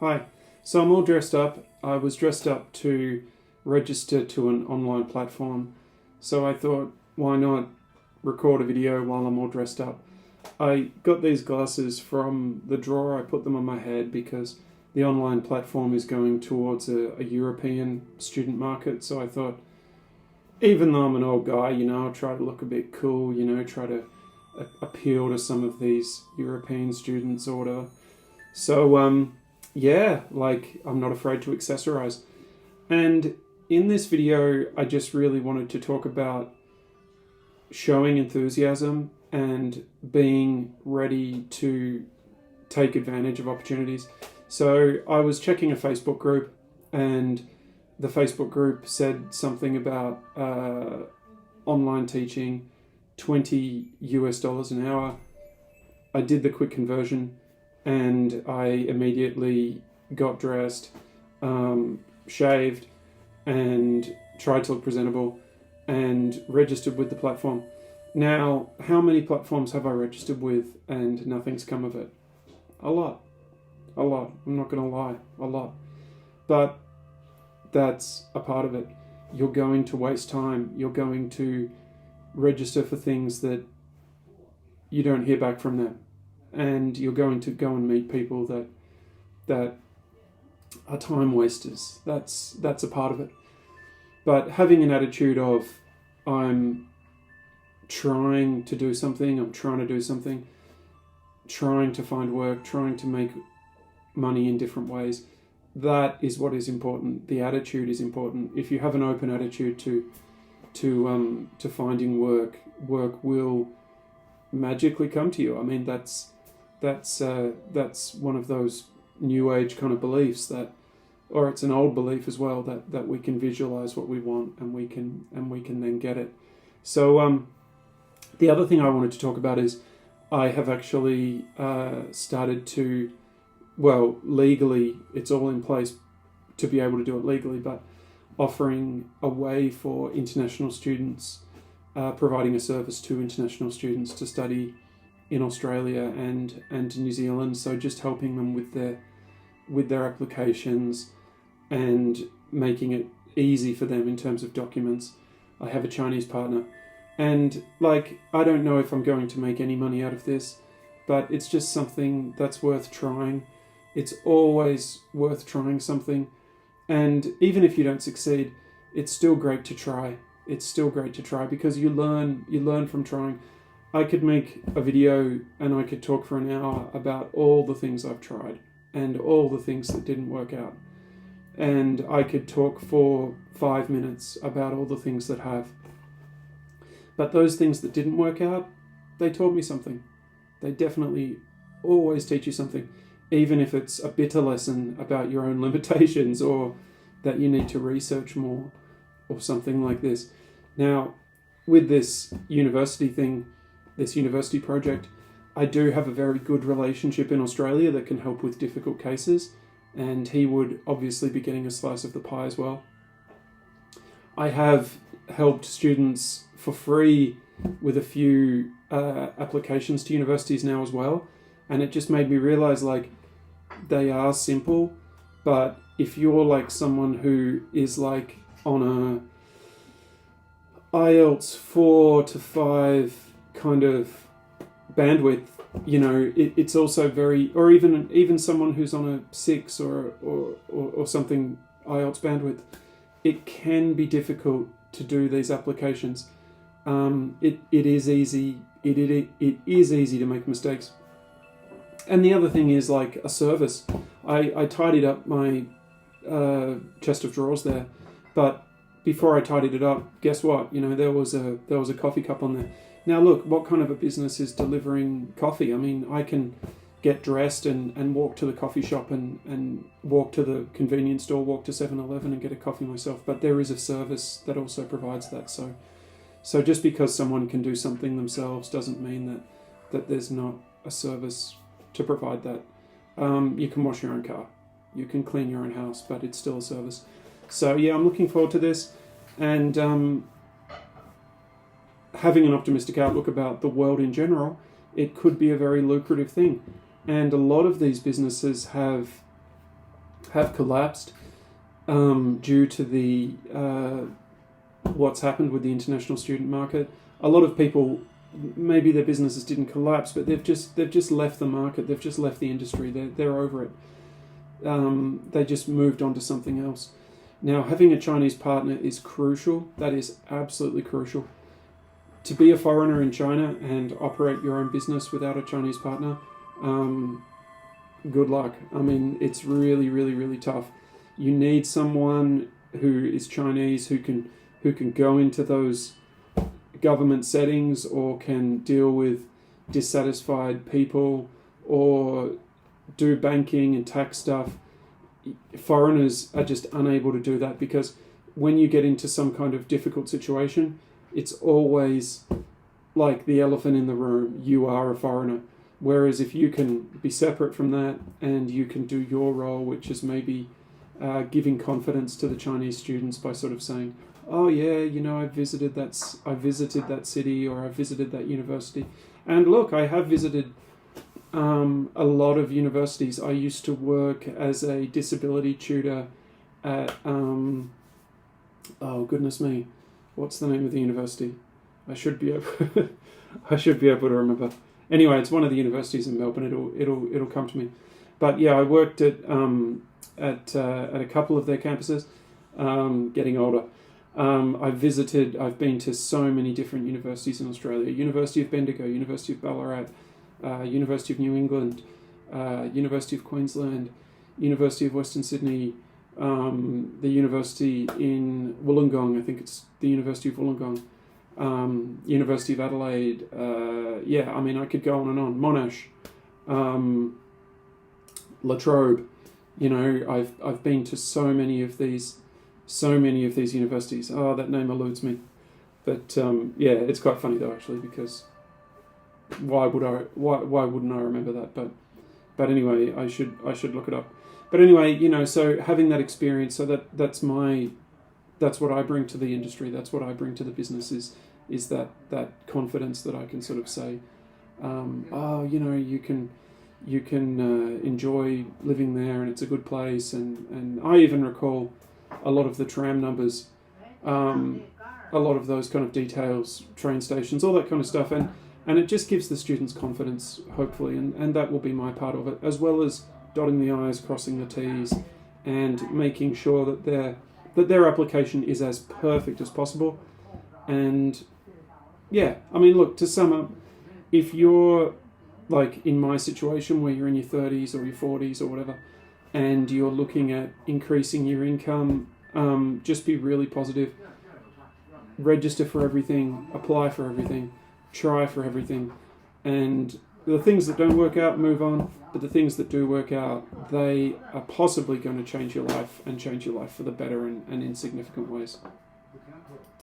Hi. So I'm all dressed up. I was dressed up to register to an online platform. So I thought, why not record a video while I'm all dressed up? I got these glasses from the drawer. I put them on my head because the online platform is going towards a European student market. So I thought, even though I'm an old guy, I'll try to look a bit cool, try to appeal to some of these European students or whatever. So, I'm not afraid to accessorize. And in this video, I just really wanted to talk about showing enthusiasm and being ready to take advantage of opportunities. So I was checking a Facebook group, and the Facebook group said something about online teaching, $20 an hour. I did the quick conversion, and I immediately got dressed, shaved, and tried to look presentable, and registered with the platform. Now, how many platforms have I registered with and nothing's come of it? A lot. I'm not going to lie, a lot. But that's a part of it. You're going to waste time. You're going to register for things that you don't hear back from them. And you're going to go and meet people that are time wasters. That's a part of it. But having an attitude of, I'm trying to do something, trying to find work, trying to make money in different ways, that is what is important. The attitude is important. If you have an open attitude to finding work will magically come to you. I mean, that's one of those new age kind of beliefs or it's an old belief as well, that we can visualize what we want and we can then get it. So the other thing I wanted to talk about is I have actually started to, legally, it's all in place to be able to do it legally, but offering a way for international students, providing a service to international students to study in Australia and New Zealand. So just helping them with their applications and making it easy for them in terms of documents. I have a Chinese partner, and I don't know if I'm going to make any money out of this, but it's just something that's worth trying. It's always worth trying something. And even if you don't succeed, it's still great to try. It's still great to try because you learn from trying. I could make a video and I could talk for an hour about all the things I've tried and all the things that didn't work out. And I could talk for 5 minutes about all the things that have. But those things that didn't work out, they taught me something. They definitely always teach you something, even if it's a bitter lesson about your own limitations or that you need to research more or something like this. Now, with this university thing, this university project, I do have a very good relationship in Australia that can help with difficult cases, and he would obviously be getting a slice of the pie as well. I have helped students for free with a few applications to universities now as well, and it just made me realize they are simple, but if you're someone who is on a IELTS 4 to 5 kind of bandwidth, it's also very, or even someone who's on a 6 or something IELTS bandwidth, it can be difficult to do these applications. It is easy. It is easy to make mistakes. And the other thing is a service. I tidied up my chest of drawers there, but before I tidied it up, guess what? There was a coffee cup on there. Now look, what kind of a business is delivering coffee? I mean, I can get dressed and walk to the coffee shop and walk to the convenience store, walk to 7-Eleven and get a coffee myself. But there is a service that also provides that. So just because someone can do something themselves doesn't mean that there's not a service to provide that. You can wash your own car, you can clean your own house, but it's still a service. So yeah, I'm looking forward to this, and having an optimistic outlook about the world in general, it could be a very lucrative thing. And a lot of these businesses have have collapsed due to the what's happened with the international student market. A lot of people, maybe their businesses didn't collapse, but they've just left the market. They've just left the industry. They're over it. They just moved on to something else. Now, having a Chinese partner is crucial. That is absolutely crucial. To be a foreigner in China and operate your own business without a Chinese partner, good luck. I mean, it's really, really, really tough. You need someone who is Chinese who can go into those government settings or can deal with dissatisfied people or do banking and tax stuff. Foreigners are just unable to do that because when you get into some kind of difficult situation, it's always like the elephant in the room. You are a foreigner. Whereas if you can be separate from that and you can do your role, which is maybe giving confidence to the Chinese students by sort of saying, oh yeah, you know, I visited that city or I visited that university. And look, I have visited a lot of universities. I used to work as a disability tutor at, oh goodness me, what's the name of the university? I should be able to remember. Anyway, it's one of the universities in Melbourne. It'll come to me. But yeah, I worked at a couple of their campuses. Getting older. I've been to so many different universities in Australia. University of Bendigo, University of Ballarat, University of New England, University of Queensland, University of Western Sydney, the university in Wollongong, I think it's the University of Wollongong, University of Adelaide, yeah, I mean, I could go on and on, Monash, La Trobe, you know, I've been to so many of these universities. Oh, that name eludes me. But yeah, it's quite funny though, actually, because why wouldn't I remember that? But anyway, I should look it up. But anyway, you know, so having that experience, so that's what I bring to the industry. That's what I bring to the business is that confidence that I can sort of say, oh, you know, you can enjoy living there and it's a good place. And I even recall a lot of the tram numbers, a lot of those kind of details, train stations, all that kind of stuff. And it just gives the students confidence, hopefully. And that will be my part of it, as well as dotting the I's, crossing the T's, and making sure that their application is as perfect as possible. And yeah, I mean, look, to sum up, if you're like in my situation where you're in your 30s or your 40s or whatever, and you're looking at increasing your income, just be really positive. Register for everything, apply for everything, try for everything. And the things that don't work out, move on. But the things that do work out, they are possibly going to change your life and change your life for the better and in significant ways.